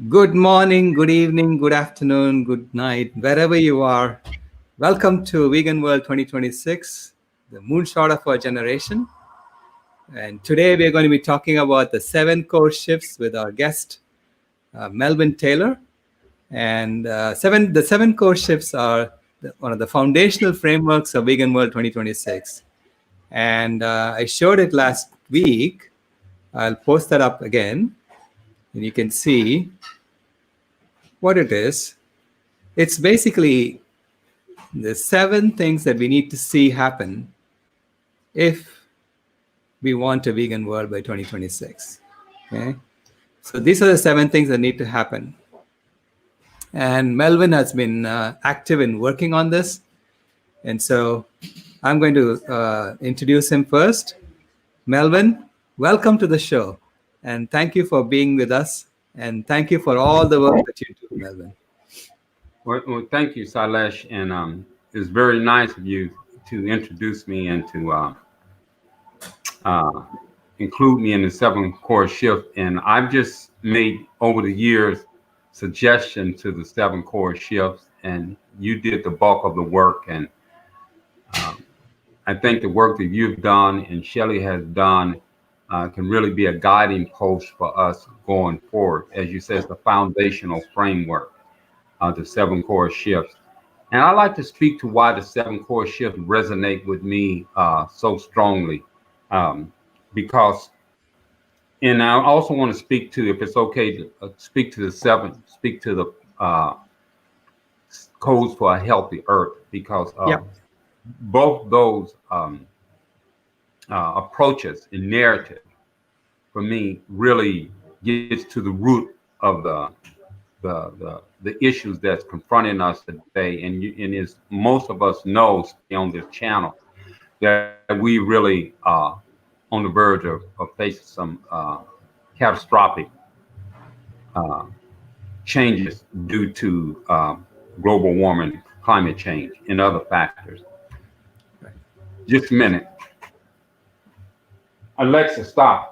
Good morning, good evening, good afternoon, good night, wherever you are. Welcome to Vegan World 2026, the Moonshot of Our Generation. And today we're going to be talking about the 7 core shifts with our guest, Melvin Taylor. And the 7 core shifts are one of the foundational frameworks of Vegan World 2026. And I showed it last week. I'll post that up again, and you can see what it is. It's basically the 7 things that we need to see happen if we want a vegan world by 2026. Okay, so these are the 7 things that need to happen. And Melvin has been active in working on this. And so I'm going to introduce him first. Melvin, welcome to the show. And thank you for being with us. And thank you for all the work that you do, Melvin. Well, thank you, Sailesh, and it's very nice of you to introduce me and to include me in the 7 core shift. And I've just made over the years suggestions to the 7 core shifts, and you did the bulk of the work. And I think the work that you've done and Shelley has done can really be a guiding post for us going forward. As you said, it's the foundational framework of the 7 core shifts. And I like to speak to why the 7 core shifts resonate with me so strongly. Because, and I also want to speak to, if it's okay to speak to the codes for a healthy earth, because both those approaches and narrative for me really gets to the root of the issues that's confronting us today. And as most of us know on this channel, that we really on the verge of facing some catastrophic changes due to global warming, climate change, and other factors. Just a minute. Alexa, stop.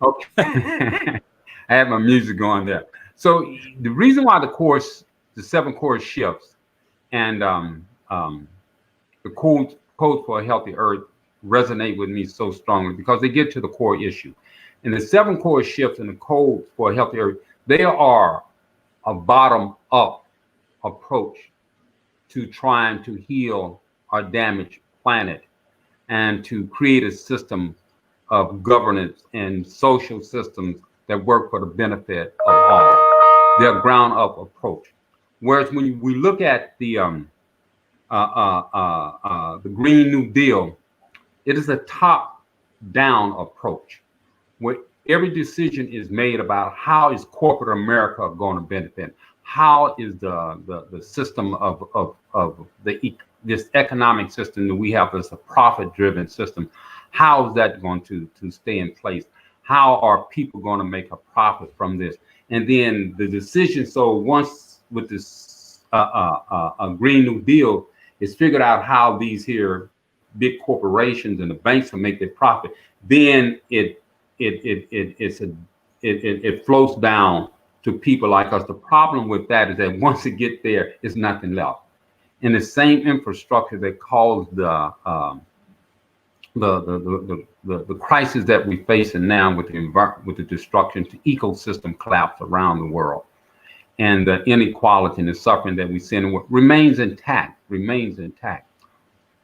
Okay. I had my music going there. So the reason why the 7 core shifts and the codes for a healthy earth resonate with me so strongly, because they get to the core issue. And the 7 core shifts and the codes for a healthy earth, they are a bottom-up approach to trying to heal our damaged planet and to create a system of governance and social systems that work for the benefit of all. They're a ground-up approach. Whereas when we look at the Green New Deal, it is a top-down approach where every decision is made about how is corporate America going to benefit, how is the system of this economic system that we have as a profit-driven system, how is that going to stay in place? How are people going to make a profit from this? And then the decision. So once with this a Green New Deal, it's figured out how these here big corporations and the banks will make their profit. Then it flows down to people like us. The problem with that is that once it gets there, it's nothing left. And the same infrastructure that caused the crisis that we're facing now with the destruction to ecosystem collapse around the world, and the inequality and the suffering that we see remains intact.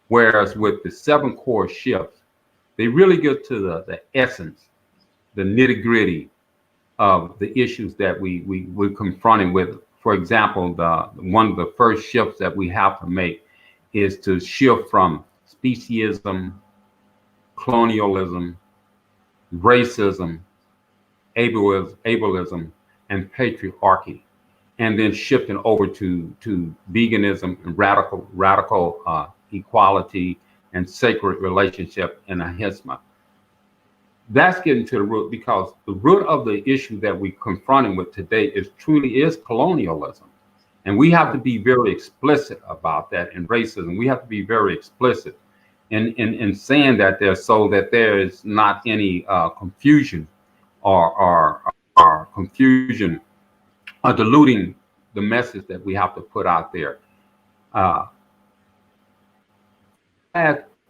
Whereas with the 7 core shifts, they really get to the essence, the nitty-gritty of the issues that we're confronting with. For example, one of the first shifts that we have to make is to shift from speciesism, colonialism, racism, ableism, and patriarchy, and then shifting over to veganism and radical equality and sacred relationship and ahimsa. That's getting to the root, because the root of the issue that we're confronting with today truly is colonialism. And we have to be very explicit about that. And racism, we have to be very explicit in saying that there, so that there is not any confusion or or confusion or diluting the message that we have to put out there. Uh,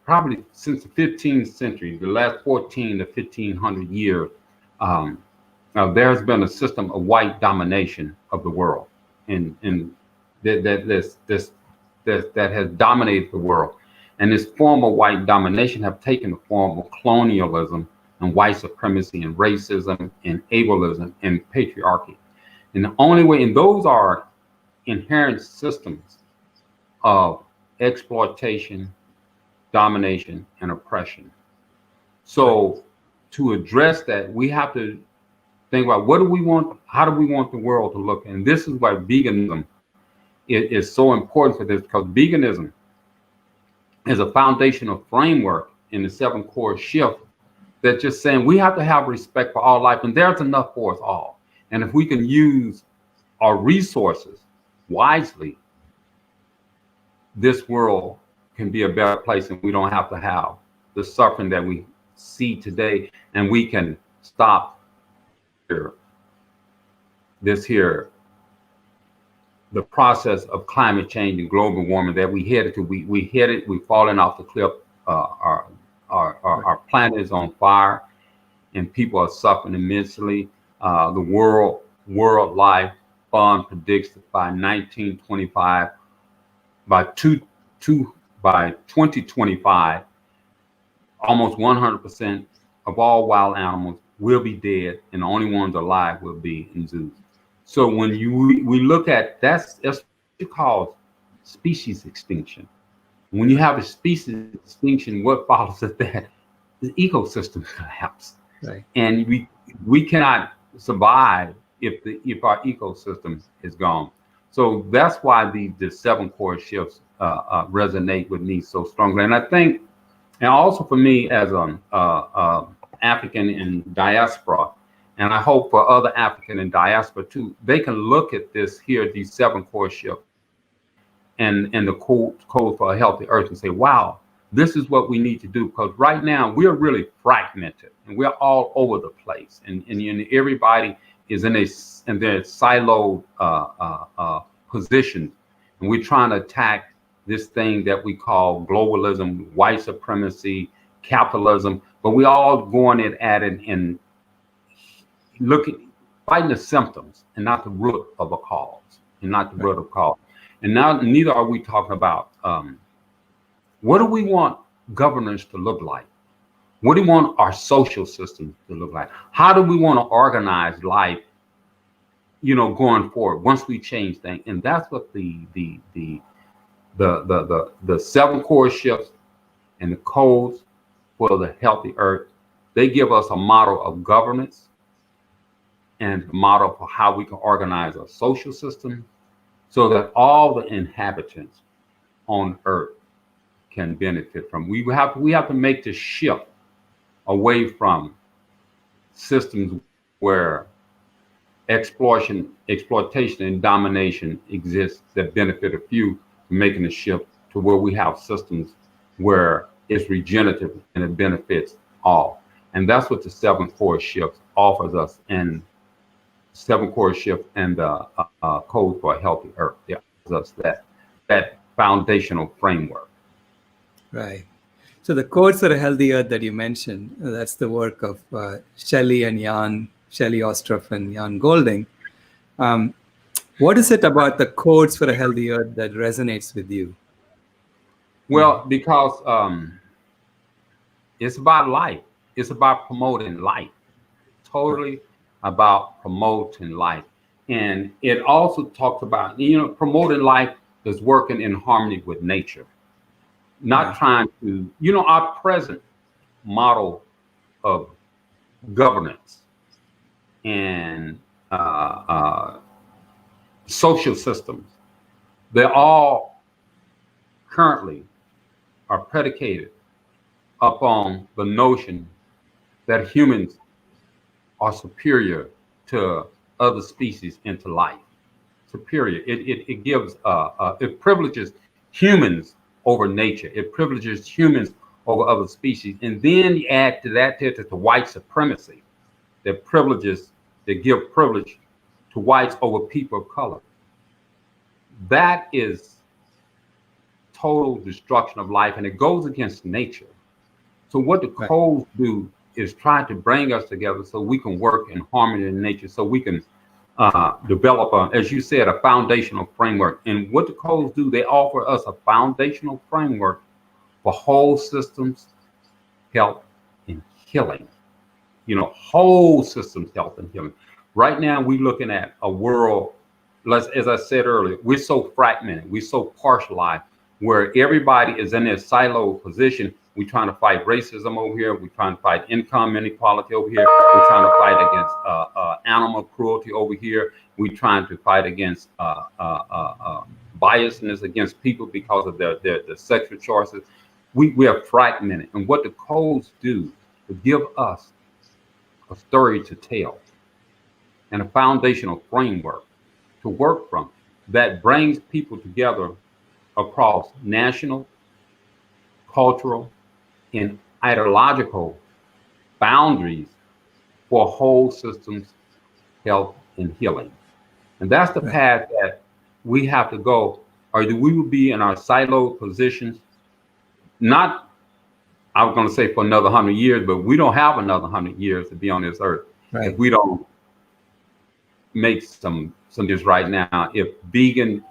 Probably since the 15th century, the last 14 to 1500 years, um, there has been a system of white domination of the world, and that has dominated the world. And this form of white domination have taken the form of colonialism and white supremacy and racism and ableism and patriarchy. And the only way, and those are inherent systems of exploitation, domination, and oppression. So to address that, we have to think about what do we want, how do we want the world to look? And this is why veganism is so important for this, because veganism is a foundational framework in the 7 core shift that just saying we have to have respect for all life, and there's enough for us all. And if we can use our resources wisely, this world can be a better place, and we don't have to have the suffering that we see today, and we can stop the process of climate change and global warming that we headed to. We've fallen off the cliff. Our planet is on fire, and people are suffering immensely. The World Life Fund predicts that by 1925, by 2025, almost 100% of all wild animals will be dead, and the only ones alive will be in zoos. So when we look at that's what you call species extinction. When you have a species extinction, what follows of that? The ecosystem collapse, Right. and we cannot survive if our ecosystem is gone. So that's why the 7 core shifts resonate with me so strongly. And I think, and also for me as an African in diaspora, and I hope for other African in diaspora too, they can look at this here, these 7 core shifts, and the code for a healthy earth, and say, wow, this is what we need to do. Because right now we're really fragmented, and we're all over the place, and everybody is in their siloed positions, and we're trying to attack this thing that we call globalism, white supremacy, capitalism, but we all going at it and fighting the symptoms and not the root of a cause, And now neither are we talking about what do we want governance to look like? What do we want our social system to look like? How do we want to organize life, going forward once we change things? And that's what the 7 core shifts and the codes for the healthy earth, they give us a model of governance and a model for how we can organize a social system so that all the inhabitants on earth can benefit from. We have to make the shift away from systems where exploitation and domination exists that benefit a few, making a shift to where we have systems where it's regenerative and it benefits all. And that's what the 7 core shift offers us, and 7 core shift and the code for a healthy earth. It offers us that foundational framework. Right. So the codes for a healthy earth that you mentioned, that's the work of Shelley Ostroff and Jan Golding. What is it about the codes for a healthy earth that resonates with you? Well, because it's about life. It's about promoting life. Totally about promoting life. And it also talks about, promoting life is working in harmony with nature. Not trying to, our present model of governance and social systems, they all currently are predicated upon the notion that humans are superior to other species and to life. Superior. It gives it privileges humans over nature. It privileges humans over other species. And then you add to that the white supremacy that privileges that give privilege to whites over people of color. That is total destruction of life, and it goes against nature. So what the Right. codes do is try to bring us together so we can work in harmony in nature, so we can develop, as you said, a foundational framework. And what the codes do, they offer us a foundational framework for whole systems, health, and healing. Whole systems, health, and healing. Right now, we're looking at a world, as I said earlier, we're so fragmented, we're so partialized, where everybody is in their silo position. We're trying to fight racism over here. We're trying to fight income inequality over here. We're trying to fight against animal cruelty over here. We're trying to fight against biasness against people because of their sexual choices. We are fragmented. And what the codes do is give us a story to tell and a foundational framework to work from that brings people together across national, cultural, and ideological boundaries for whole systems, health, and healing. And that's the Right. path that we have to go, or we will be in our siloed positions, not, I was going to say for another 100 years, but we don't have another 100 years to be on this earth if Right. we don't make some this right now. If vegan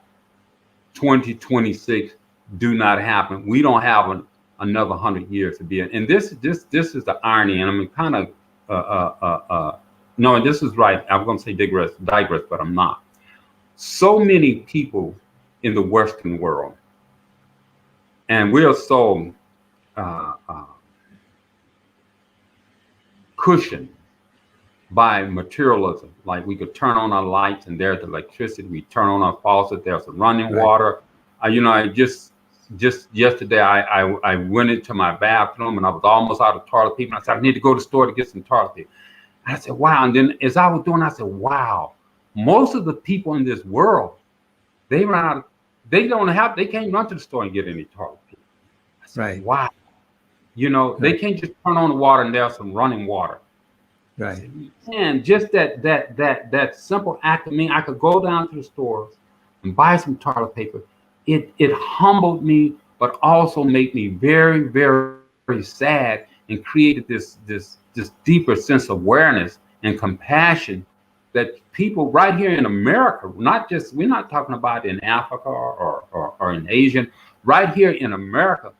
2026 do not happen, we don't have another 100 years to be in. And this is the irony, and I'm kind of no, and this is right. I'm going to say digress, but I'm not. So many people in the Western world, and we are so cushioned by materialism. Like we could turn on our lights and there's electricity. We turn on our faucet, there's some running Right. water. I just yesterday I went into my bathroom and I was almost out of toilet paper. I said, I need to go to the store to get some toilet paper. And I said, wow. And then as I was doing, I said, wow, most of the people in this world, they can't run to the store and get any toilet paper. I said, Right. wow. They Right. can't just turn on the water and there's some running water. Right. And just that simple act of me, I could go down to the store and buy some toilet paper. It humbled me, but also made me very, very, very sad, and created this deeper sense of awareness and compassion that people right here in America, we're not talking about in Africa or in Asia, right here in America,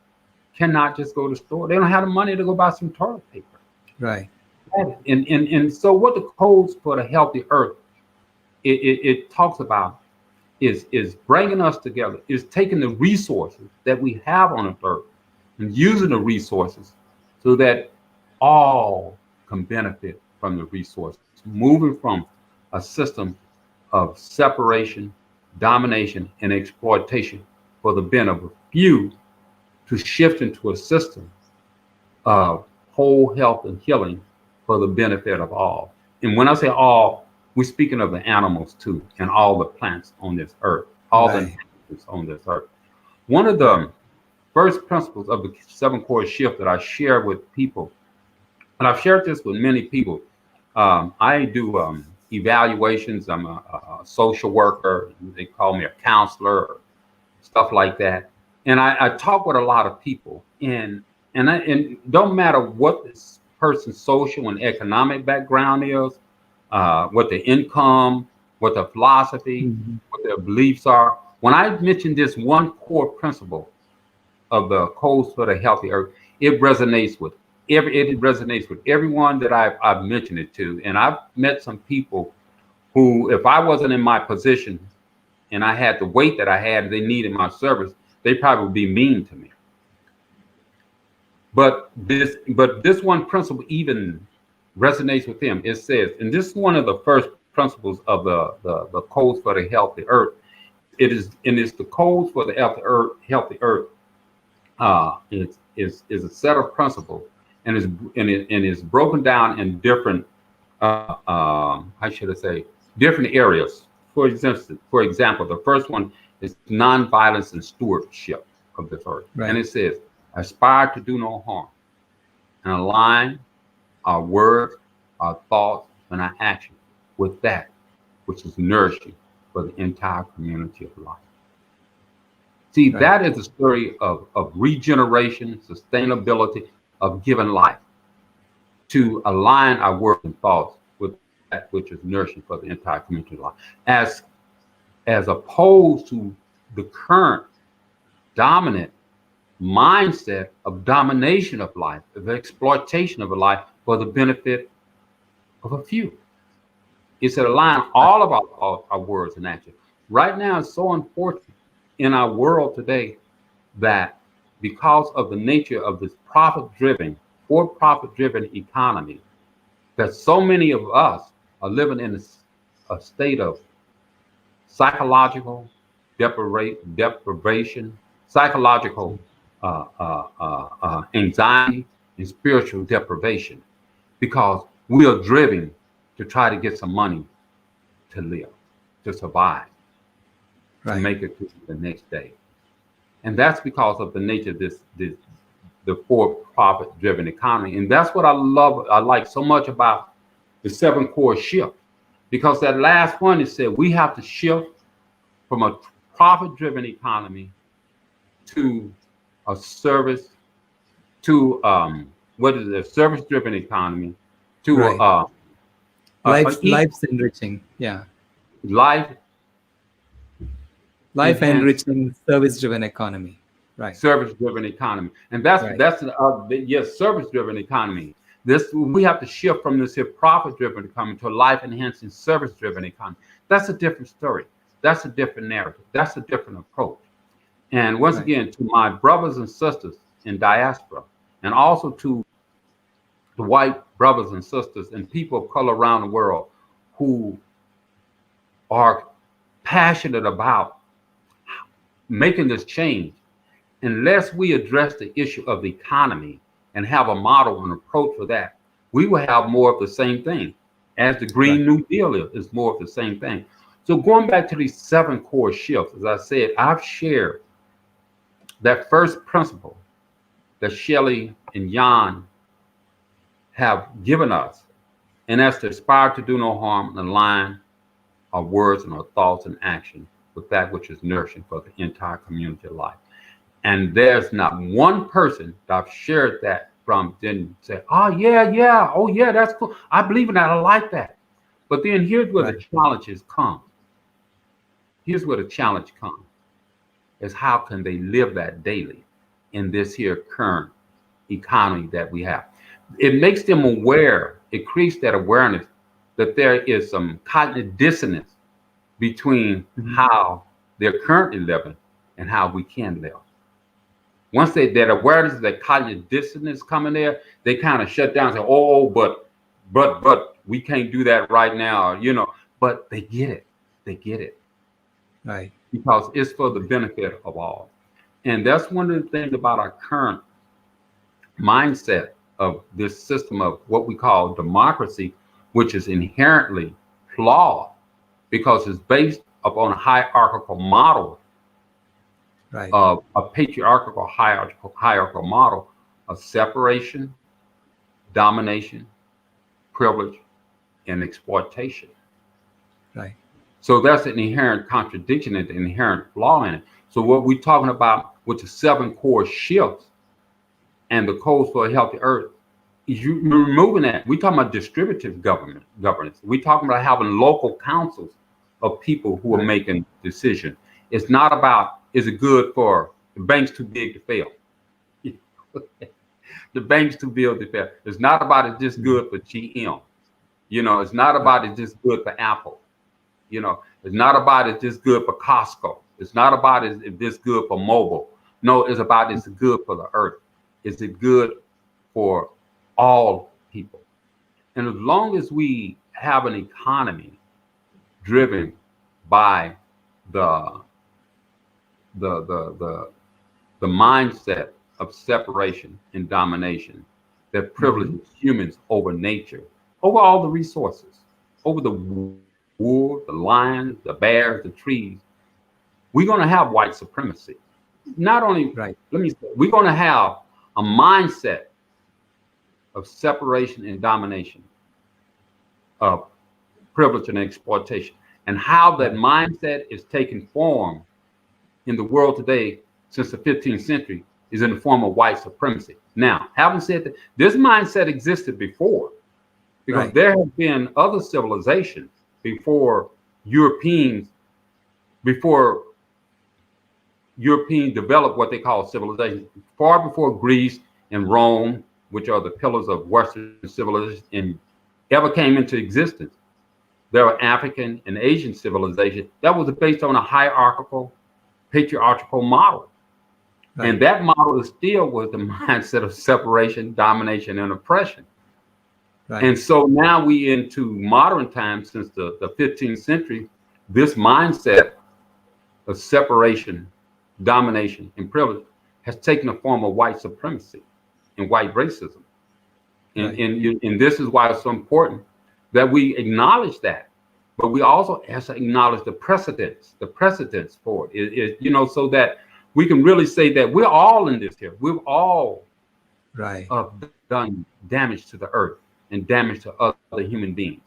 cannot just go to the store. They don't have the money to go buy some toilet paper. Right. And so what the codes for the healthy earth it talks about is bringing us together, is taking the resources that we have on the earth and using the resources so that all can benefit from the resources, moving from a system of separation, domination, and exploitation for the benefit of a few to shift into a system of whole health and healing for the benefit of all. And when I say all, we're speaking of the animals too, and all the plants on this earth, all the Right. inhabitants on this earth. One of the first principles of the 7 core shift that I share with people, and I've shared this with many people. I do evaluations. I'm a social worker. They call me a counselor, or stuff like that. And I talk with a lot of people, and don't matter what this person's social and economic background is, what their income, what their philosophy, Mhm. what their beliefs are. When I mention this one core principle of the codes for the healthy earth, it resonates with everyone that I've mentioned it to. And I've met some people who, if I wasn't in my position and I had the weight that I had, they needed my service, they probably would be mean to me. But this one principle even resonates with them. It says, and this is one of the first principles of the codes for the healthy earth. It's the codes for the healthy earth. Is a set of principles, and is broken down in different how should I say, different areas. For example, the first one is nonviolence and stewardship of this earth. Right. And it says, aspire to do no harm and align our words, our thoughts, and our actions with that which is nourishing for the entire community of life. See, Right. that is a story of regeneration, sustainability, of giving life to align our words and thoughts with that which is nourishing for the entire community of life. As opposed to the current dominant mindset of domination of life, of exploitation of a life for the benefit of a few. It's to align all of our words and actions. Right now, it's so unfortunate in our world today that because of the nature of this profit-driven, for-profit-driven economy, that so many of us are living in a state of psychological deprivation, psychological anxiety, and spiritual deprivation, because we are driven to try to get some money to live, to survive, to Right. make it to the next day. And that's because of the nature of the for-profit driven economy. And that's what I like so much about the 7 core shift, because that last one is said we have to shift from a profit-driven economy to a service, to what is it, a service-driven economy, to Right. Life's enriching. Yeah. life Life enhanced, enriching, service driven economy. Right. service-driven economy. And Right. yes, service-driven economy. This, we have to shift from this here profit-driven economy to a life-enhancing, service-driven economy. That's a different story. That's a different narrative. That's a different approach. And once Right. again, to my brothers and sisters in diaspora, and also to the white brothers and sisters and people of color around the world who are passionate about making this change, unless we address the issue of the economy and have a model and approach for that, we will have more of the same thing. As the Right. Green New Deal is more of the same thing. So going back to these 7 core shifts, as I said, I've shared that first principle that Shelley and Jan have given us, and that's to aspire to do no harm and align our words and our thoughts and action with that which is nourishing for the entire community of life. And there's not one person that I've shared that from didn't say, oh yeah, oh yeah, that's cool. I believe in that, I like that. But then here's where Right. the challenges come. Here's where the challenge comes, is how can they live that daily in this here current economy that we have. It makes them aware, it creates that awareness that there is some cognitive dissonance between Mhm. how they're currently living and how we can live. Once that awareness, that cognitive dissonance coming there, they kind of shut down and say, oh, but we can't do that right now, but they get it. They get it Right. because it's for the benefit of all. And that's one of the things about our current mindset of this system of what we call democracy, which is inherently flawed because it's based upon a hierarchical model, Right. of a patriarchal hierarchical model of separation, domination, privilege, and exploitation. Right. So that's an inherent contradiction and an inherent flaw in it. So what we're talking about with the 7 core shifts and the codes for a healthy earth, you're removing that. We're talking about distributive governance. We're talking about having local councils of people who are Right. making decisions. It's not about, is it good for the bank's too big to fail? The bank's too big to fail. It's not about it just good for GM. It's not about it just good for Apple. It's not about it just good for Costco. It's not about it this good for mobile. No, it's about it's good for the earth. Is it good for all people? And as long as we have an economy driven by the mindset of separation and domination that privileges humans over nature, over all the resources, over the wolves, the lions, the bears, the trees, we're going to have white supremacy. Not only, Right. let me say, we're going to have a mindset of separation and domination of privilege, and exploitation. And how that mindset is taking form in the world today since the 15th century is in the form of white supremacy. Now, having said that, this mindset existed before, because Right. there have been other civilizations before Europeans, before Europeans developed what they call civilization, far before Greece and Rome, which are the pillars of Western civilization, and ever came into existence. There were African and Asian civilization that was based on a hierarchical, patriarchal model. Right. And that model still was the mindset of separation, domination, and oppression. Right. And so now we into modern times, since the 15th century, this mindset of separation, domination, and privilege has taken the form of white supremacy and white racism. And, Right. and this is why it's so important that we acknowledge that. But we also have to acknowledge the precedents for it, so that we can really say that we're all in this here. We've all Right. done damage to the earth and damage to other human beings.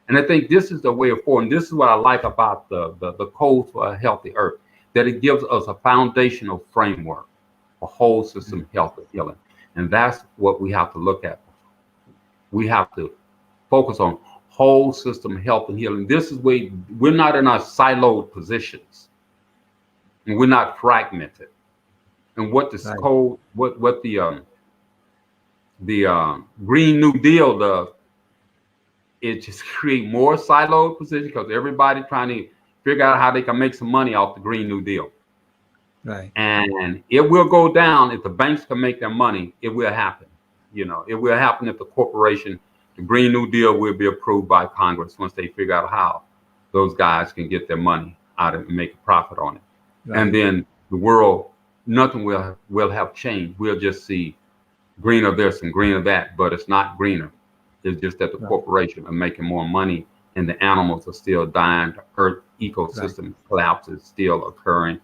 And I think this is the way forward. And this is what I like about the Code for a Healthy Earth, that it gives us a foundational framework for whole system health and healing. And that's what we have to look at. We have to focus on whole system health and healing. This is where we're not in our siloed positions, and we're not fragmented. And what this code, what the Green New Deal does, it just create more siloed positions, because everybody trying to figure out how they can make some money off the Green New Deal. Right. And it will go down if the banks can make their money. It will happen. It will happen if the corporation, the Green New Deal will be approved by Congress once they figure out how those guys can get their money out and make a profit on it. Right. And then the world, nothing will have changed. We'll just see greener this and greener that, but it's not greener. It's just that the corporation are making more money and the animals are still dying. The earth ecosystem collapse is still occurring.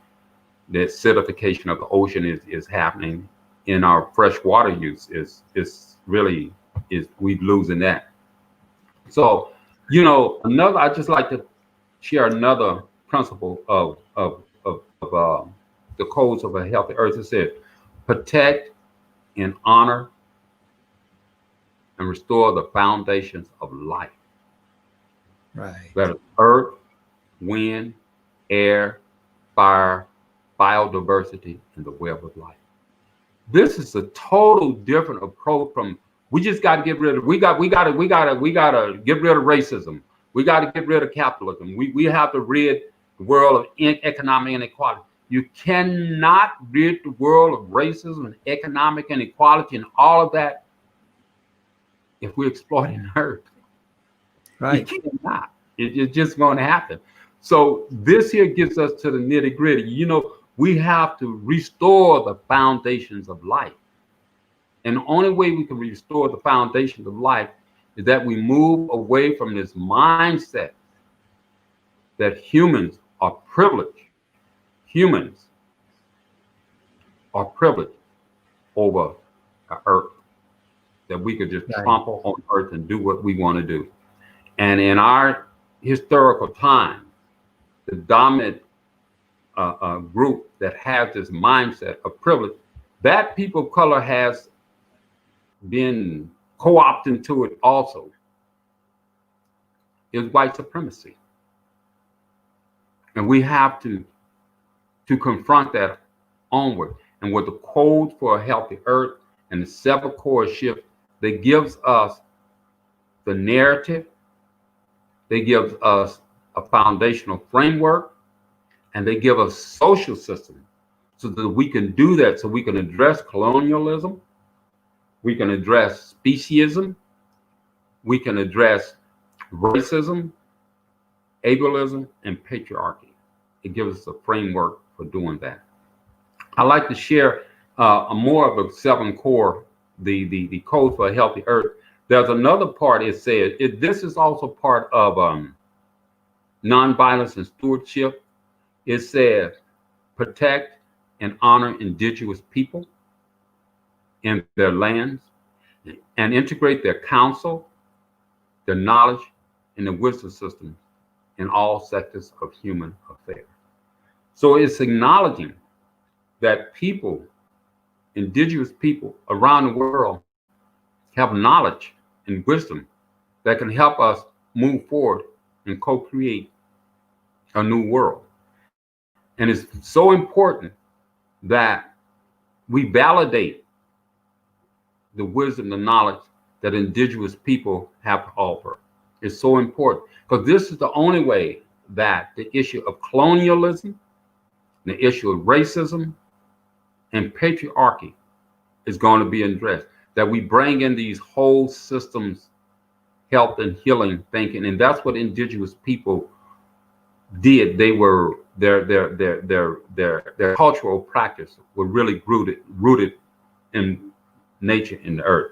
The acidification of the ocean is happening. In our fresh water use is we're losing that. So, I just like to share another principle of the codes of a healthy earth. It says, protect and honor and restore the foundations of life. Right. That is earth, wind, air, fire, biodiversity, and the web of life. This is a total different approach from, we just got to get rid of, we got to get rid of racism. We got to get rid of capitalism. We have to rid the world of economic inequality. You cannot rid the world of racism and economic inequality and all of that if we're exploiting the earth. Right. You cannot. It's just going to happen. So this here gets us to the nitty gritty. We have to restore the foundations of life. And the only way we can restore the foundations of life is that we move away from this mindset that humans are privileged. Humans are privileged over the earth, that we could just trample on earth and do what we want to do. And in our historical time, the dominant group that has this mindset of privilege, that people of color has been co-opted to it also, is white supremacy. And we have to confront that onward. And with the Code for a Healthy Earth and the 7 core shift, that gives us the narrative, they give us a foundational framework, and they give us social system so that we can do that, so we can address colonialism, we can address speciesism, we can address racism, ableism, and patriarchy. It gives us a framework for doing that. I like to share more of the 7 core, the Code for a Healthy Earth. There's another part. It says this is also part of nonviolence and stewardship. It says protect and honor indigenous people in their lands and integrate their counsel, their knowledge, in the wisdom system in all sectors of human affairs. So it's acknowledging that people, indigenous people around the world, have knowledge and wisdom that can help us move forward and co-create a new world. And it's so important that we validate the wisdom, the knowledge that indigenous people have to offer. It's so important because this is the only way that the issue of colonialism, the issue of racism, and patriarchy is going to be addressed. That we bring in these whole systems, health and healing thinking, and that's what indigenous people did. They were their cultural practice were really rooted in nature and the earth.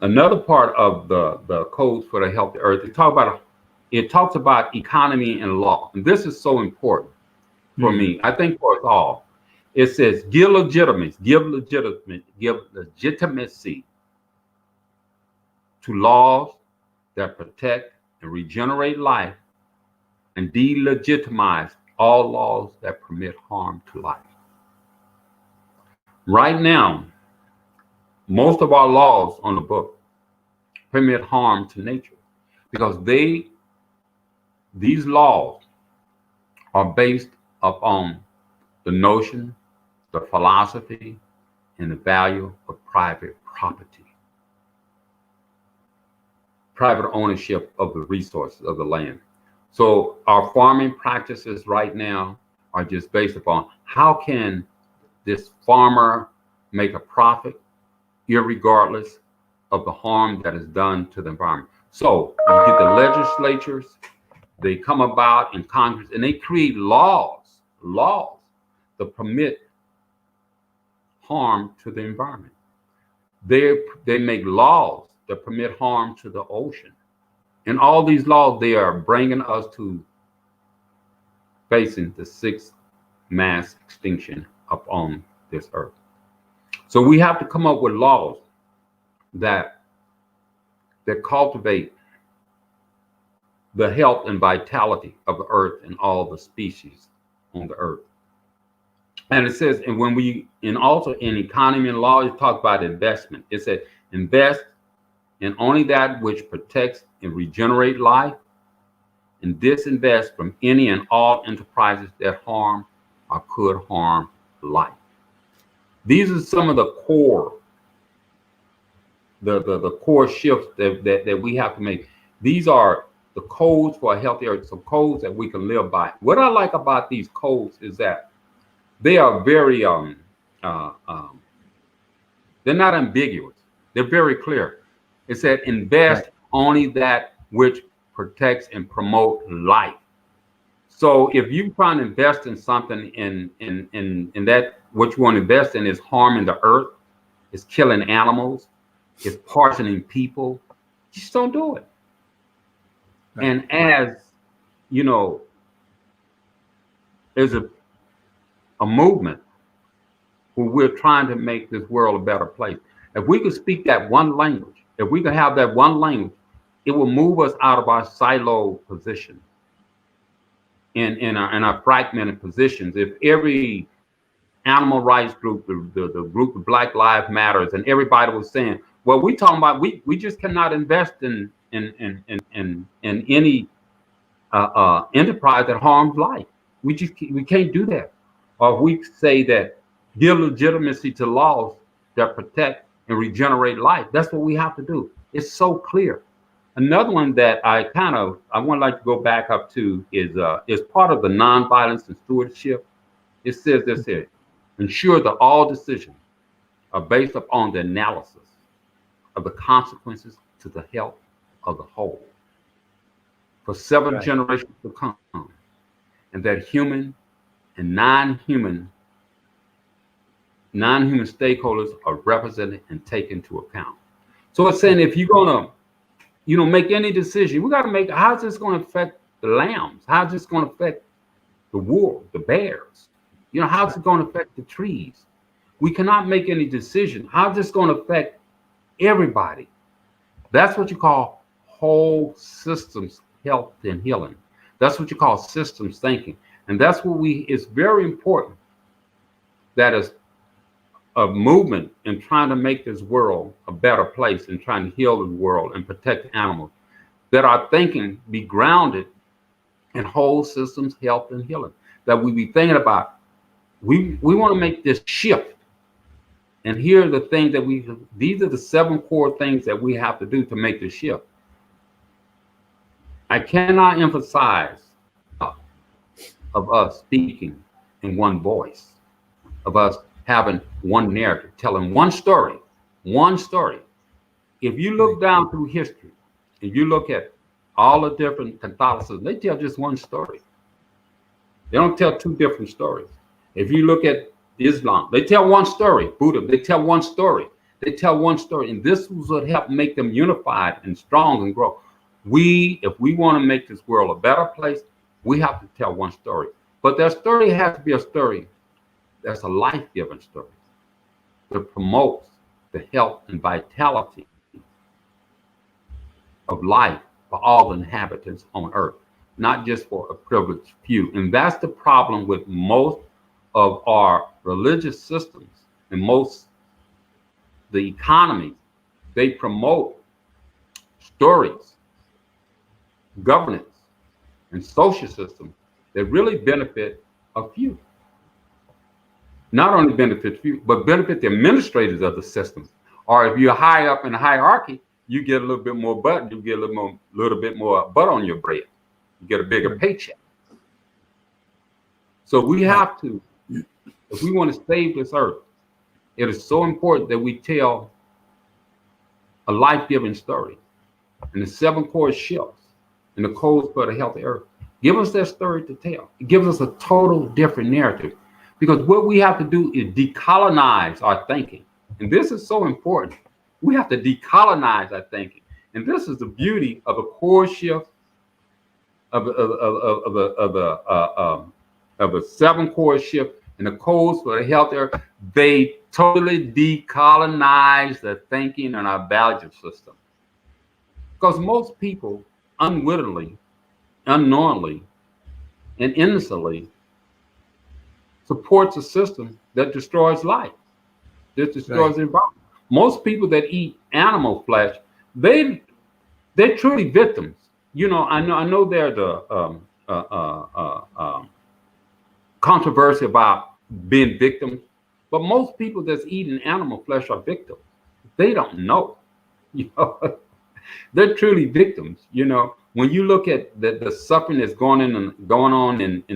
Another part of the codes for the healthy earth, it talks about economy and law, and this is so important for me. I think for us all, it says give legitimacy to laws that protect and regenerate life, and delegitimize all laws that permit harm to life. Right now, most of our laws on the book permit harm to nature because these laws are based upon the notion, the philosophy, and the value of private property, private ownership of the resources of the land. So our farming practices right now are just based upon how can this farmer make a profit irregardless of the harm that is done to the environment. So you get the legislatures, they come about in Congress and they create laws that permit harm to the environment. They make laws that permit harm to the ocean. And all these laws, they are bringing us to facing the sixth mass extinction upon this earth. So we have to come up with laws that cultivate the health and vitality of the earth and all the species on the earth. And it says, and also in economy and law, it talks about investment. It said, invest in only that which protects and regenerate life, and disinvest from any and all enterprises that harm or could harm life. These are some of the core, the core shifts that we have to make. These are the codes for a healthy earth, some codes that we can live by. What I like about these codes is that they are very they're not ambiguous. They're very clear. It said invest only that which protects and promote life. So if you try to invest in something in that what you want to invest in is harming the earth, is killing animals, is poisoning people, just don't do it. Right. And as you know, there's a movement where we're trying to make this world a better place. If we could speak that one language, if we could have that one language, it will move us out of our silo position in our fragmented positions. If every animal rights group, the group of Black Lives Matters, and everybody was saying, well, we talking about we just cannot invest in any enterprise that harms life. We can't do that. Or we say that give legitimacy to laws that protect and regenerate life. That's what we have to do. It's so clear. Another one that I would like to go back up to is part of the nonviolence and stewardship. It says this here: ensure that all decisions are based upon the analysis of the consequences to the health of the whole for several generations to come, and that human and non-human stakeholders are represented and taken into account. So it's saying if you're gonna, make any decision, we got to make how's this going to affect the lambs? How's this going to affect the wolves, the bears? How's it going to affect the trees? We cannot make any decision. How's this going to affect everybody? That's what you call whole systems health and healing. That's what you call systems thinking. And that's what it's very important that is a movement in trying to make this world a better place and trying to heal the world and protect animals, that our thinking be grounded in whole systems health and healing. That we be thinking about, we want to make this shift. And here are the things that these are the 7 core things that we have to do to make this shift. I cannot emphasize of us speaking in one voice, of us having one narrative, telling one story, one story. If you look down through history, if you look at all the different Catholicism, they tell just one story. They don't tell 2 different stories. If you look at Islam, they tell one story. Buddha, they tell one story. They tell one story. And this was what helped make them unified and strong and grow. If we want to make this world a better place, we have to tell one story. But that story has to be a story that's a life-giving story that promotes the health and vitality of life for all the inhabitants on earth, not just for a privileged few. And that's the problem with most of our religious systems and most the economies. They promote stories, governance, and social systems that really benefit a few. Not only benefit few, but benefit the administrators of the system. Or if you're high up in the hierarchy, you get a little bit more butter, you get a little bit more butter on your bread. You get a bigger paycheck. So we have to, if we want to save this earth, it is so important that we tell a life-giving story. And the 7 core shifts and the codes for the healthy earth give us that story to tell. It gives us a total different narrative. Because what we have to do is decolonize our thinking. And this is so important. We have to decolonize our thinking. And this is the beauty of a core shift of a 7 core shift and the codes for the health earth. They totally decolonize the thinking and our value system. Because most people unwittingly, unknowingly, and innocently supports a system that destroys life, that destroys the environment. Most people that eat animal flesh, they're truly victims. You know, I know there's a controversy about being victims, but most people that's eating animal flesh are victims. They don't know. You know, they're truly victims. You know, when you look at the suffering that's going on in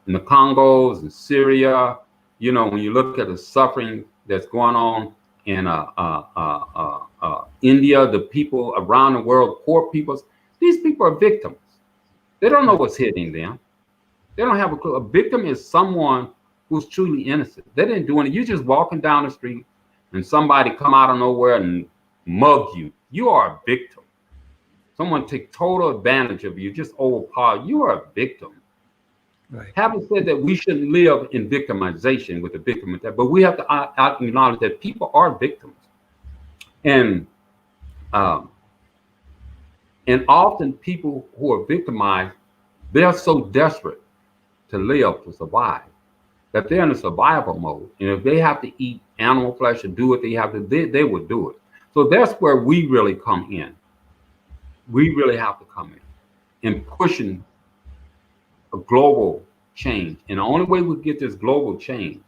the Congos and Syria, you know, when you look at the suffering that's going on in India, the people around the world, poor peoples, these people are victims. They don't know what's hitting them. They don't have a clue. A victim is someone who's truly innocent. They didn't do anything. You're just walking down the street and somebody come out of nowhere and mug you. You are a victim. Someone take total advantage of you, just overpower. You are a victim. Right. Having said that, we shouldn't live in victimization with the victim mentality, but we have to acknowledge that people are victims, and often people who are victimized, they are so desperate to live, to survive, that they're in a survival mode, and if they have to eat animal flesh and do what they have to, they will do it. So that's where we really come in. We really have to come in pushing a global change. And the only way we get this global change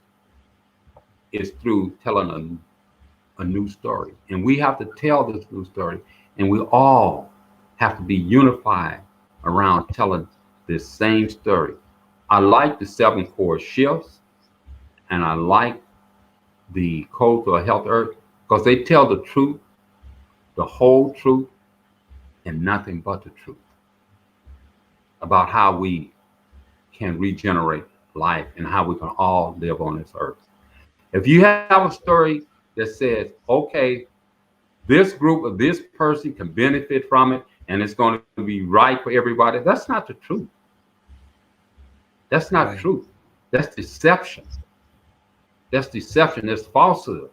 is through telling a new story. And we have to tell this new story. And we all have to be unified around telling this same story. I like the 7 core shifts, and I like the code for a health earth because they tell the truth, the whole truth, and nothing but the truth about how we can regenerate life and how we can all live on this earth. If you have a story that says, okay, this group of this person can benefit from it and it's going to be right for everybody, that's not the truth. That's not truth. That's deception. That's deception. That's falsehood.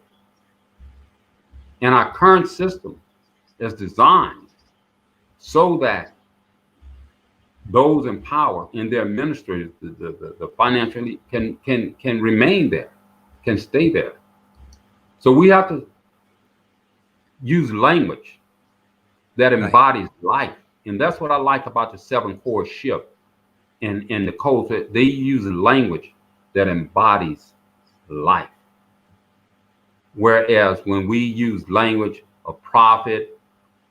In our current system, is designed so that those in power and their administrators, the financial elite, can remain there, can stay there. So we have to use language that Right. embodies life. And that's what I like about the seven core shift in the code. That they use language that embodies life. Whereas when we use language of profit,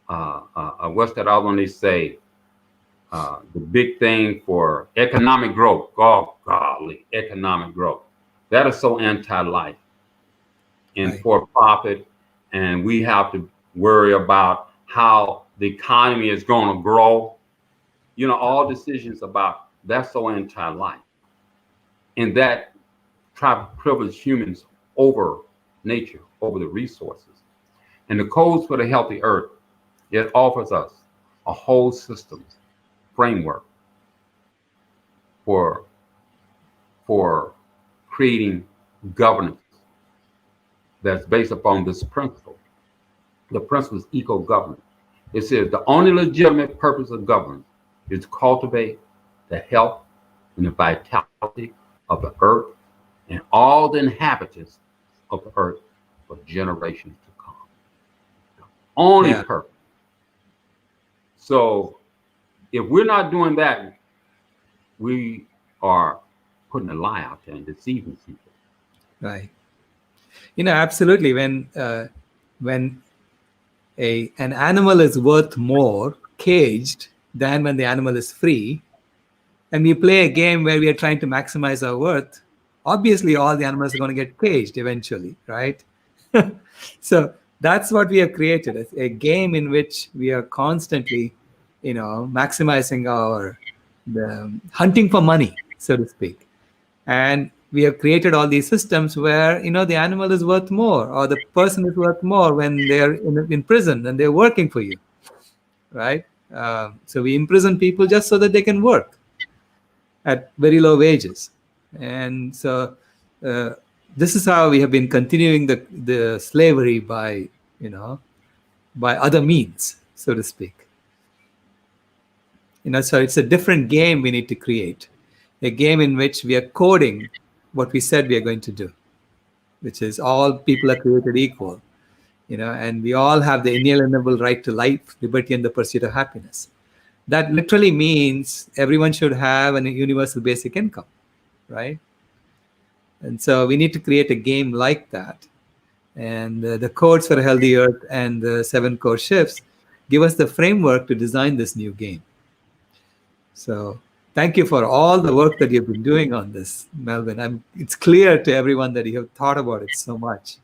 what's that other one they say? The big thing for economic growth. Oh, golly, economic growth. That is so anti-life and Right. for profit. And we have to worry about how the economy is going to grow. You know, all decisions about that's so anti-life. And that try to privilege humans over nature, over the resources. And the codes for the healthy earth, it offers us a whole system framework for for creating governance that's based upon this principle. The principle is eco-governance. It says the only legitimate purpose of governance is to cultivate the health and the vitality of the earth and all the inhabitants of the earth for generations to come. The only Yeah. purpose. So if we're not doing that, we are putting a lie out there and deceiving people. Right. Absolutely. When an animal is worth more caged than when the animal is free, and we play a game where we are trying to maximize our worth, obviously all the animals are going to get caged eventually, right? So that's what we have created, a game in which we are constantly, maximizing the hunting for money, so to speak. And we have created all these systems where the animal is worth more, or the person is worth more when they're in prison and they're working for you, right? So we imprison people just so that they can work at very low wages. And so uh, this is how we have been continuing the slavery by other means, so to speak. So it's a different game we need to create, a game in which we are coding what we said we are going to do, which is all people are created equal, and we all have the inalienable right to life, liberty, and the pursuit of happiness. That literally means everyone should have an universal basic income, right? And so we need to create a game like that. And the codes for a healthy earth and the seven core shifts give us the framework to design this new game. So thank you for all the work that you've been doing on this, Melvin. It's clear to everyone that you have thought about it so much.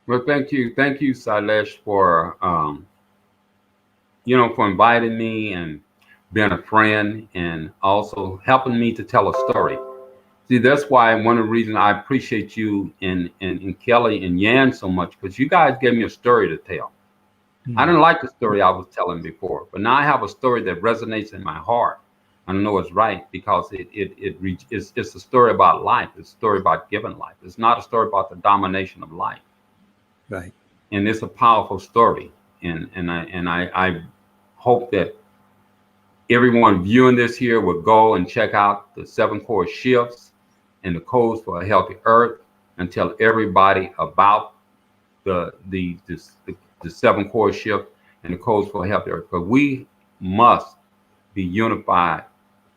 Well, thank you, Sailesh, for for inviting me and being a friend, and also helping me to tell a story. See, that's why one of the reasons I appreciate you and Kelly and Yan so much, because you guys gave me a story to tell. I didn't like the story I was telling before, but now I have a story that resonates in my heart. I know it's right because it's a story about life. It's a story about giving life. It's not a story about the domination of life. Right. And it's a powerful story. And I hope that everyone viewing this here will go and check out the seven core shifts and the codes for a healthy earth, and tell everybody about the seven core shift and the codes for a healthy earth. Because we must be unified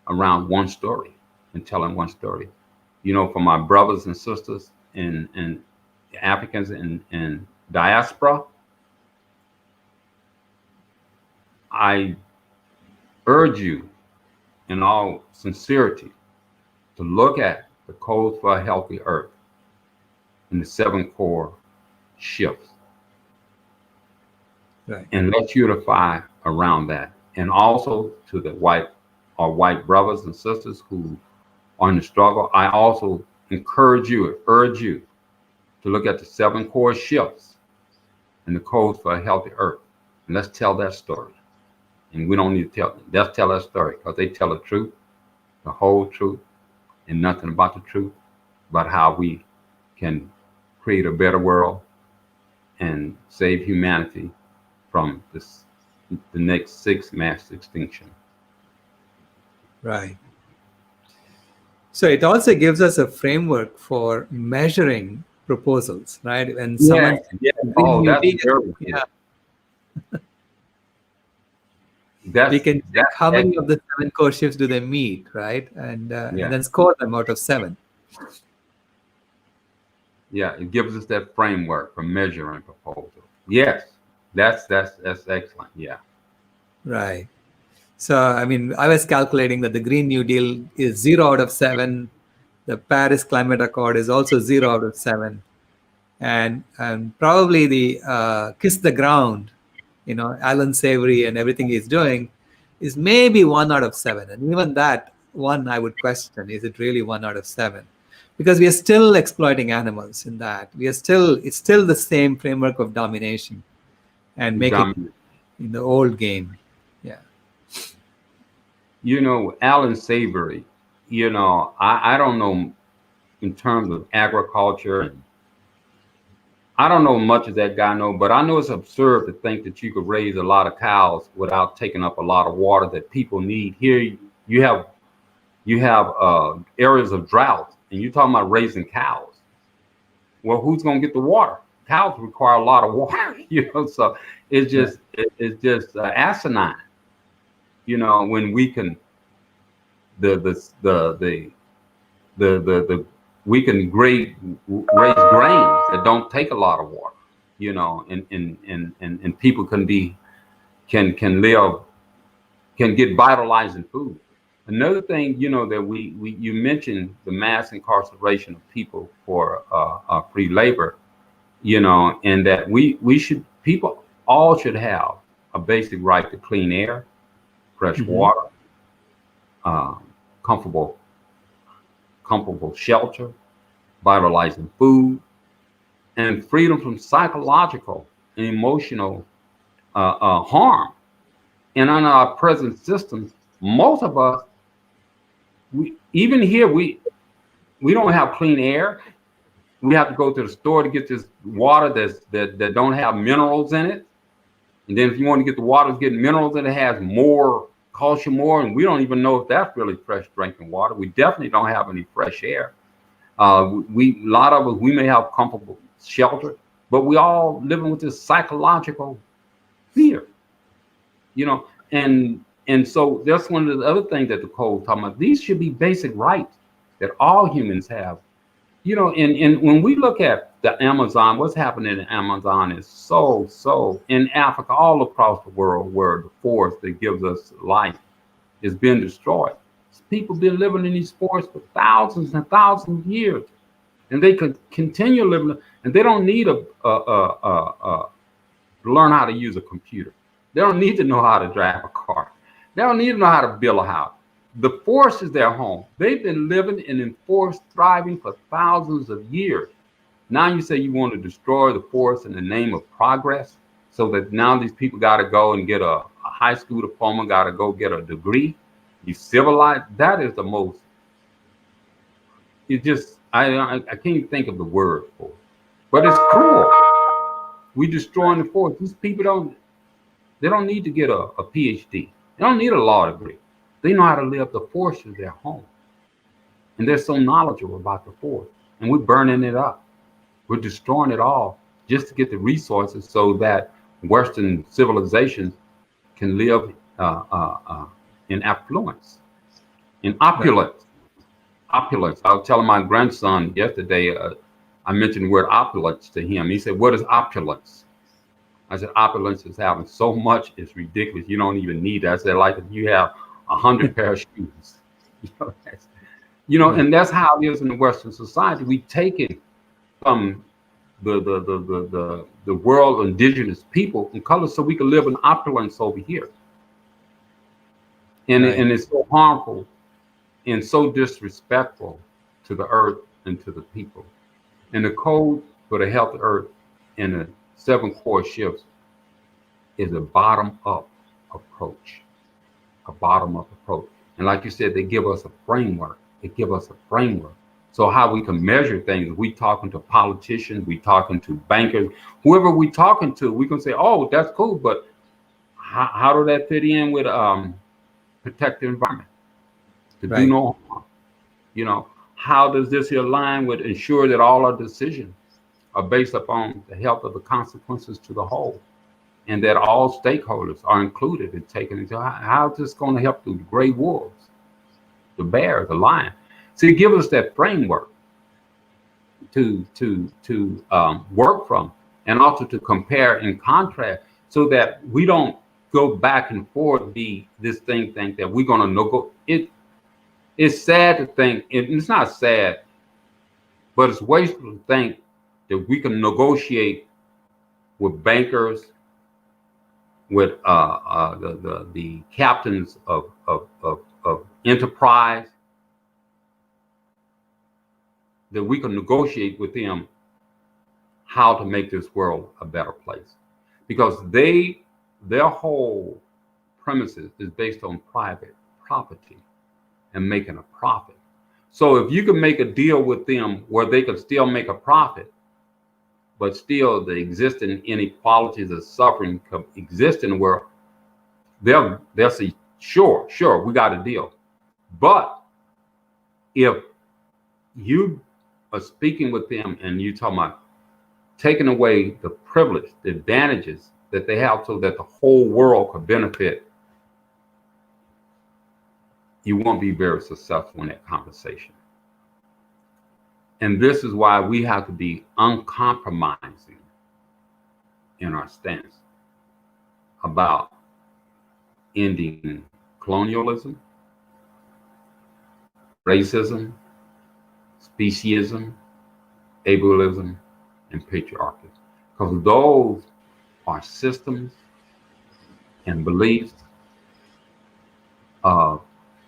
around one story and telling one story. For my brothers and sisters and Africans in diaspora, I urge you in all sincerity to look at the codes for a healthy earth and the seven core shifts. Right. And let's unify around that. And also to the white brothers and sisters who are in the struggle, I also urge you to look at the seven core shifts and the codes for a healthy earth. And let's tell that story. And we don't need to let's tell that story, because they tell the truth, the whole truth, and nothing about the truth, about how we can create a better world and save humanity from the next 6 mass extinction. Right. So it also gives us a framework for measuring proposals, right? When Yeah, someone yeah. Green Oh, New that's Deal, very yeah, good. we That's can check that's how many of excellent. the 7 core shifts do they meet, right? And Yeah, then score them out of 7. yeah. It gives us that framework for measuring proposal. Yes, that's excellent. Yeah, Right. So, I mean, I was calculating that the Green New Deal is 0 out of 7. The Paris Climate Accord is also 0 out of 7. And probably the Kiss the Ground, Alan Savory and everything he's doing is maybe 1 out of 7. And even that one I would question, is it really 1 out of 7? Because we are still exploiting animals in that. It's still the same framework of domination and making Dom, in the old game. Yeah. Alan Savory. I don't know in terms of agriculture, and I don't know much as that guy know, but I know it's absurd to think that you could raise a lot of cows without taking up a lot of water that people need. Here you have areas of drought, and you're talking about raising cows. Well, who's going to get the water? Cows require a lot of water, So Right. it's just asinine, when we can the the the the we can raise grains that don't take a lot of water, and people can live, can get vitalizing food. Another thing, that we you mentioned the mass incarceration of people for free labor, and that people all should have a basic right to clean air, fresh Hmm. water, um, comfortable comfortable shelter, vitalizing food, and freedom from psychological and emotional harm. And on our present systems, most of us, even here, we don't have clean air. We have to go to the store to get this water that don't have minerals in it. And then if you want to get the water that's getting minerals in it, has more, costs you more, and we don't even know if that's really fresh drinking water. We definitely don't have any fresh air. A lot of us, we may have comfortable shelter, but we all living with this psychological fear, you know. And so that's one of the other things that the code talking about. These should be basic rights that all humans have. And when we look at the Amazon, what's happening in Amazon is so in Africa, all across the world, where the forest that gives us life is being destroyed. People been living in these forests for thousands and thousands of years, and they could continue living, and they don't need to learn how to use a computer. They don't need to know how to drive a car. They don't need to know how to build a house. The forest is their home. They've been living and in forest thriving for thousands of years. Now you say you want to destroy the forest in the name of progress, so that now these people got to go and get a high school diploma, got to go get a degree. You civilize. That is the most. It just I can't even think of the word for it, but it's cruel. We destroying the forest. These people don't need to get a PhD. They don't need a law degree. They know how to live. The forest is their home, and they're so knowledgeable about the forest. And we're burning it up. We're destroying it all just to get the resources so that Western civilizations can live in affluence, in Right. opulence. Opulence. I was telling my grandson yesterday. I mentioned the word opulence to him. He said, "What is opulence?" I said, "Opulence is having so much, it's ridiculous. You don't even need that." I said, "Like if you have 100 pair of shoes." Right. And that's how it is in the Western society. We take it from the world indigenous people and colors so we can live in opulence over here. Right. And it's so harmful and so disrespectful to the earth and to the people. And the code for the healthy earth and the 7 core shifts is a bottom up approach. A bottom up approach. And like you said, they give us a framework. They give us a framework So how we can measure things, we talking to politicians, we talking to bankers, whoever we talking to, we can say, oh, that's cool, but how do that fit in with protect the environment, to do Right. no harm? You know, how does this align with ensure that all our decisions are based upon the health of the consequences to the whole, and that all stakeholders are included and taken into how is this going to help the gray wolves, the bear, the lion? See, give us that framework to work from, and also to compare and contrast, so that we don't go back and forth be this think that we're going to no it's sad to think, it's not sad, but it's wasteful to think that we can negotiate with bankers, with the captains of enterprise, that we can negotiate with them how to make this world a better place, because their whole premises is based on private property and making a profit. So if you can make a deal with them where they can still make a profit, but still the existing inequalities of suffering exist in the world, they'll say, sure, we got a deal. But if you are speaking with them and you talking about taking away the privilege, the advantages that they have so that the whole world could benefit, you won't be very successful in that conversation. And this is why we have to be uncompromising in our stance about ending colonialism, racism, speciesism, ableism, and patriarchy. Because those are systems and beliefs of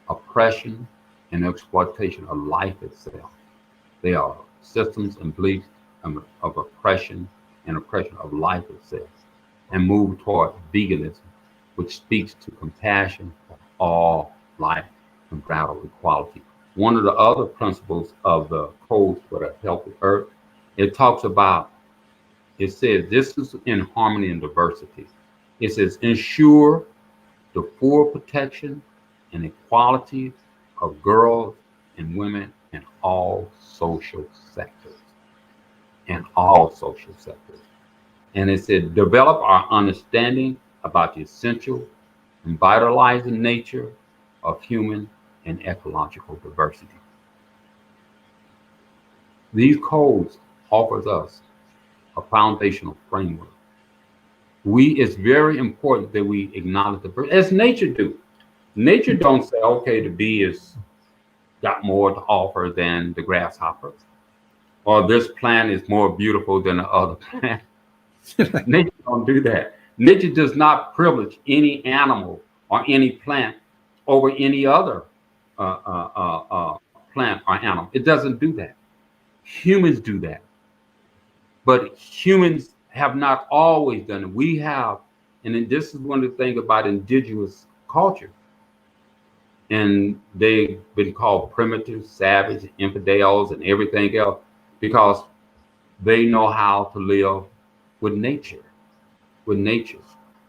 oppression and exploitation of life itself. They are systems and beliefs of oppression and oppression of life itself, and move toward veganism, which speaks to compassion for all life and battle equality. One of the other principles of the Code for the Healthy Earth, it talks about, it says, this is in harmony and diversity. It says, ensure the full protection and equality of girls and women in all social sectors. In all social sectors. And it said, develop our understanding about the essential and vitalizing nature of human and ecological diversity. These codes offers us a foundational framework. It's very important that we acknowledge as nature do. Nature don't say, okay, the bee has got more to offer than the grasshopper, or this plant is more beautiful than the other plant. Nature don't do that. Nature does not privilege any animal or any plant over any other plant or animal. It doesn't do that. Humans do that. But humans have not always done it. We have, and then this is one of the things about indigenous culture. And they've been called primitive, savage, infidels, and everything else, because they know how to live with nature. With nature.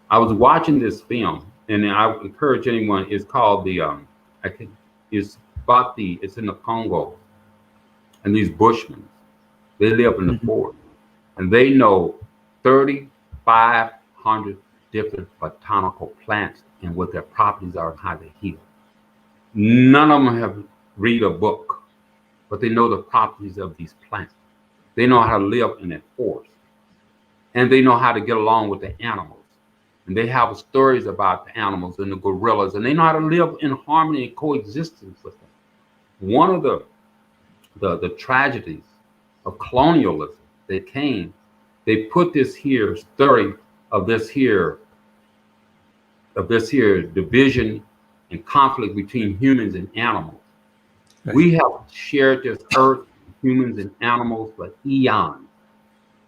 I was watching this film, and I encourage anyone. It's called it's in the Congo, and these Bushmen, they live in the forest, and they know 3,500 different botanical plants and what their properties are and how they heal. None of them have read a book, but they know the properties of these plants. They know how to live in that forest, and they know how to get along with the animals. And they have stories about the animals and the gorillas, and they know how to live in harmony and coexistence with them. One of the tragedies of colonialism that came, they put this here story of this here division and conflict between humans and animals. Right. We have shared this earth, humans and animals, for eons,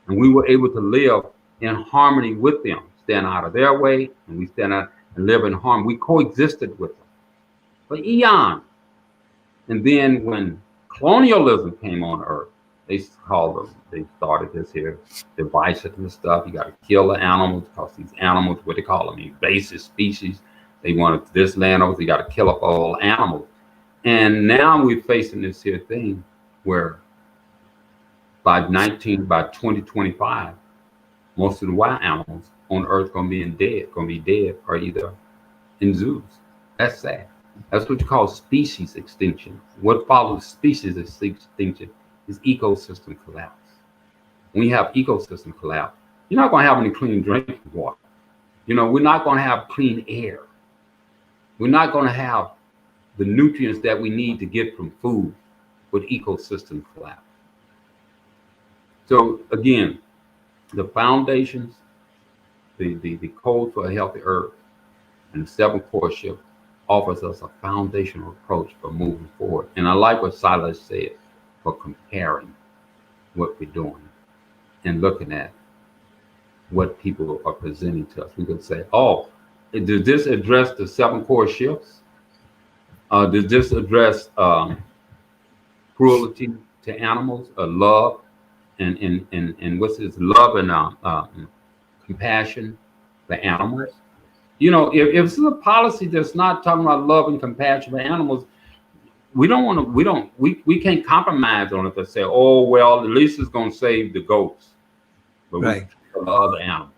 and we were able to live in harmony with them, stand out of their way, and we stand out and live in harmony. We coexisted with them for eons. And then when colonialism came on Earth, they called them, they started this here divisive and stuff. You got to kill the animals because these animals, what they call them, invasive species. They wanted this land over, you got to kill up all animals. And now we're facing this here thing where by 2025, most of the wild animals on Earth gonna be dead or either in zoos. That's sad. That's what you call species extinction. What follows species extinction is ecosystem collapse. When you have ecosystem collapse, you're not gonna have any clean drinking water. We're not gonna have clean air. We're not gonna have the nutrients that we need to get from food with ecosystem collapse. So again, the foundations, the code for a healthy earth, and the 7 core shift offers us a foundational approach for moving forward. And I like what Silas said for comparing what we're doing and looking at what people are presenting to us. We could say, oh, does this address the 7 core shifts? Does this address cruelty to animals, love, and what's this, love and compassion for animals? If it's a policy that's not talking about love and compassion for animals, we can't compromise on it to say, oh, well, at least it's going to save the goats, but we can kill the other animal.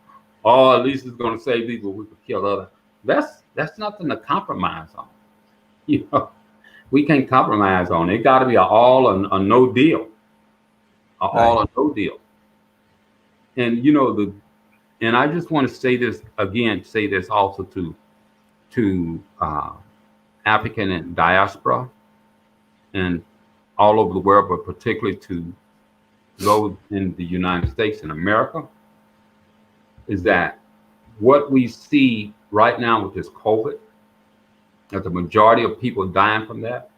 Oh, at least it's going to save these, but we could kill other. That's nothing to compromise on. We can't compromise on it. It got to be all a no deal, all a no deal. And and I just want to say this again, also to African and diaspora and all over the world, but particularly to those in the United States and America, is that what we see right now with this COVID, that the majority of people dying from that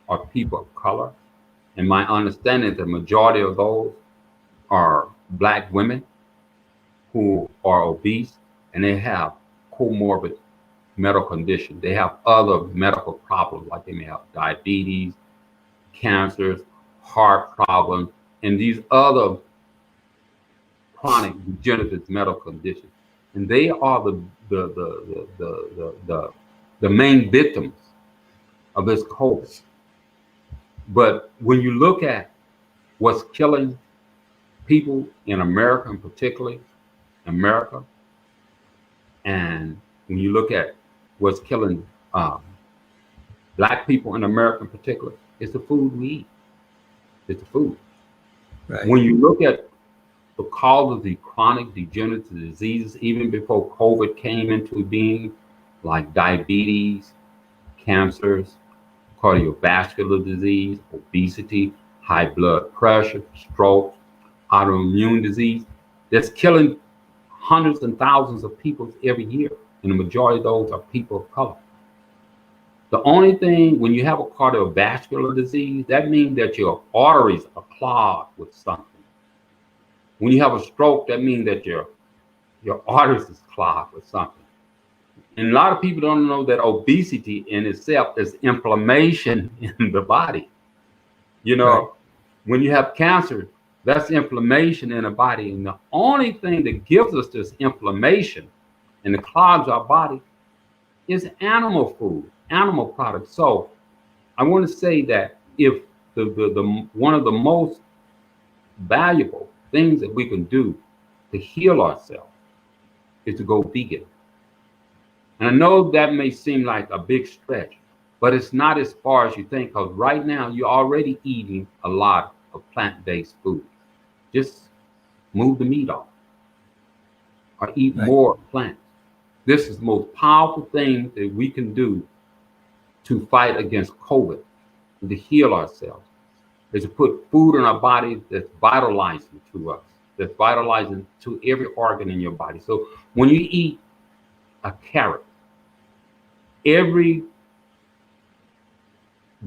are people of color. And my understanding is the majority of those are Black women who are obese, and they have comorbid medical conditions. They have other medical problems, like they may have diabetes, cancers, heart problems, and these other chronic degenerative medical conditions. And they are the main victims of this COVID. But when you look at what's killing people in America, and particularly America, and when you look at what's killing Black people in America in particular, it's the food we eat. It's the food. When you look at the cause of the chronic degenerative diseases, even before COVID came into being, like diabetes, cancers, cardiovascular disease, obesity, high blood pressure, stroke, autoimmune disease, that's killing hundreds and thousands of people every year. And the majority of those are people of color. The only thing, when you have a cardiovascular disease, that means that your arteries are clogged with something. When you have a stroke, that means that your arteries is clogged with something. And a lot of people don't know that obesity in itself is inflammation in the body. When you have cancer, that's inflammation in the body. And the only thing that gives us this inflammation and that clogs our body is animal food, animal products. So I want to say that if the one of the most valuable things that we can do to heal ourselves is to go vegan. And I know that may seem like a big stretch, but it's not as far as you think, because right now you're already eating a lot of plant-based food. Just move the meat off or eat more plants. This is the most powerful thing that we can do to fight against COVID and to heal ourselves, is to put food in our body that's vitalizing to us, that's vitalizing to every organ in your body. So when you eat a carrot, every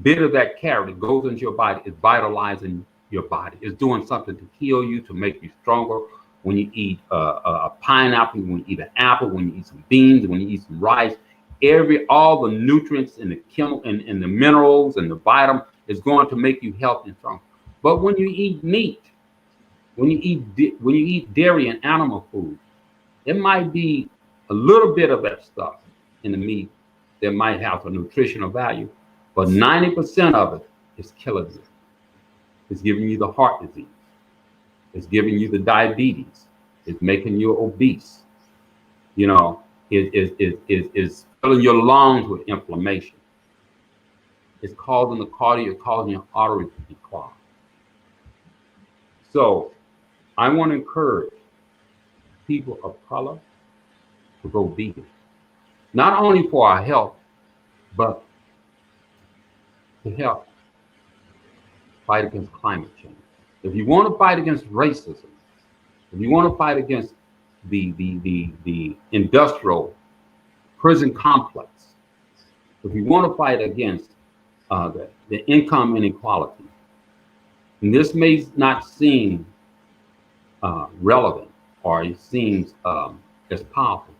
bit of that carrot that goes into your body is vitalizing your body. It's doing something to heal you, to make you stronger. When you eat a pineapple, when you eat an apple, when you eat some beans, when you eat some rice, all the nutrients and the chemical and the minerals and the vitamins is going to make you healthy and strong. But when you eat meat, when you eat dairy and animal food, it might be a little bit of that stuff in the meat that might have a nutritional value, but 90% of it is killing you. It's giving you the heart disease. It's giving you the diabetes. It's making you obese. You know, is filling your lungs with inflammation. It's causing the cardio, causing your arteries to be clogged. So I want to encourage people of color to go vegan, not only for our health, but to help fight against climate change. If you want to fight against racism, if you want to fight against the industrial prison complex, if you want to fight against the income inequality, and this may not seem relevant or it seems as powerful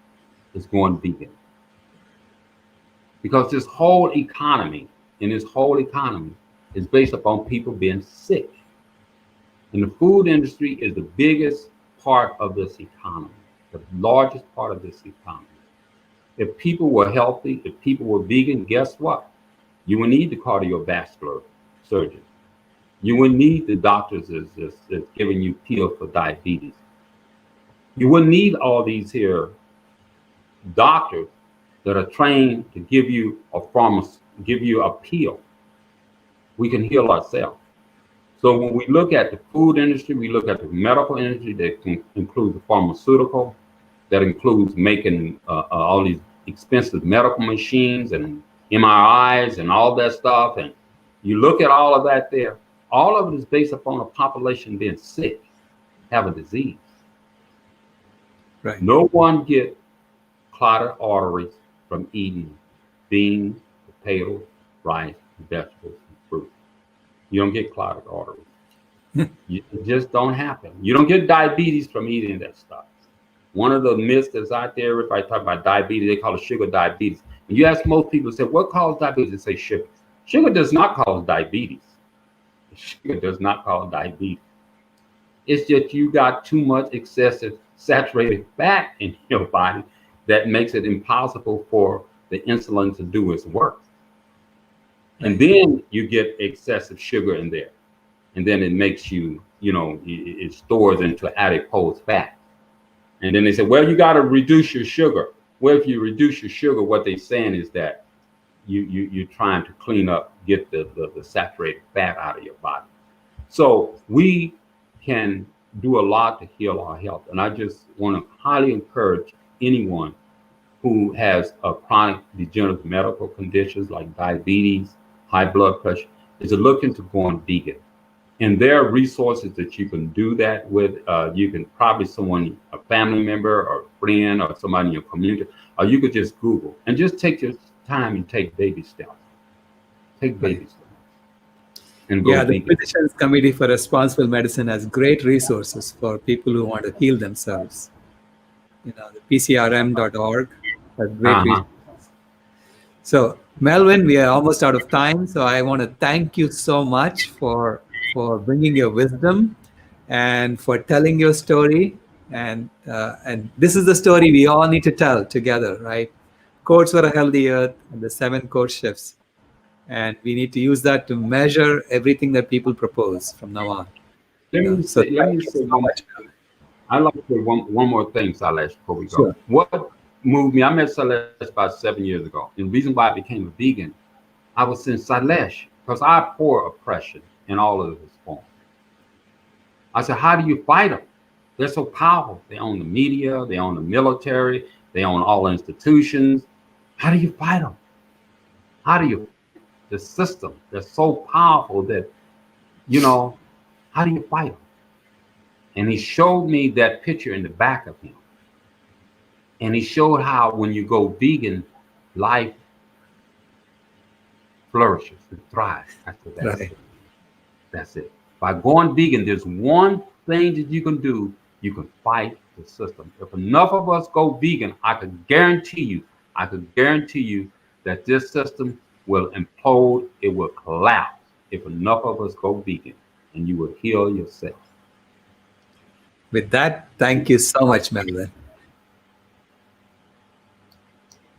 as going vegan. Because this whole economy is based upon people being sick. And the food industry is the biggest part of this economy, the largest part of this economy. If people were healthy, if people were vegan, guess what? You would need the cardiovascular surgeon. You would need the doctors that's giving you pills for diabetes. You wouldn't need all these here doctors that are trained to give you a pill. We can heal ourselves. So when we look at the food industry, we look at the medical industry that includes the pharmaceutical, that includes making all these expensive medical machines and MRIs and all that stuff. And you look at all of that there, all of it is based upon a population being sick, have a disease. Right. No one get clotted arteries from eating beans, potatoes, rice, vegetables, and fruit. You don't get clotted arteries. It just don't happen. You don't get diabetes from eating that stuff. One of the myths that's out there, if I talk about diabetes, they call it sugar diabetes. When you ask most people, say, what causes diabetes? They say sugar. Sugar does not cause diabetes. Sugar does not cause diabetes. It's just you got too much excessive saturated fat in your body that makes it impossible for the insulin to do its work. And then you get excessive sugar in there. And then it makes you, it stores into adipose fat. And then they say, well, you got to reduce your sugar. Well, if you reduce your sugar, what they're saying is that you're trying to clean up, get the saturated fat out of your body. So we can do a lot to heal our health. And I just want to highly encourage anyone who has a chronic degenerative medical conditions like diabetes, high blood pressure, is to look into going vegan. And there are resources that you can do that with. You can probably a family member or a friend or somebody in your community, or you could just Google and just take your time and take baby steps. Take baby steps. And go the Physicians Committee for Responsible Medicine has great resources for people who want to heal themselves. The PCRM.org has great resources. So, Melvin, we are almost out of time. So I want to thank you so much for bringing your wisdom and for telling your story. And this is the story we all need to tell together, right? Codes for a Healthy Earth and the 7 core shifts. And we need to use that to measure everything that people propose from now on. Let me say I'd like to say one more thing, Sailesh, before we go. Sure. What moved me, I met Sailesh about 7 years ago. And the reason why I became a vegan, I was saying, Sailesh, because I abhor oppression in all of its forms. I said, how do you fight them? They're so powerful. They own the media, they own the military, they own all institutions. How do you fight them? How do you? The system, they're so powerful that, how do you fight them? And he showed me that picture in the back of him. And he showed how when you go vegan, life flourishes and thrives. That's it. By going vegan, there's one thing that you can do. You can fight the system. If enough of us go vegan, I could guarantee you that this system will implode. It will collapse. if enough of us go vegan, and you will heal yourself. With that, thank you so much, Melvin.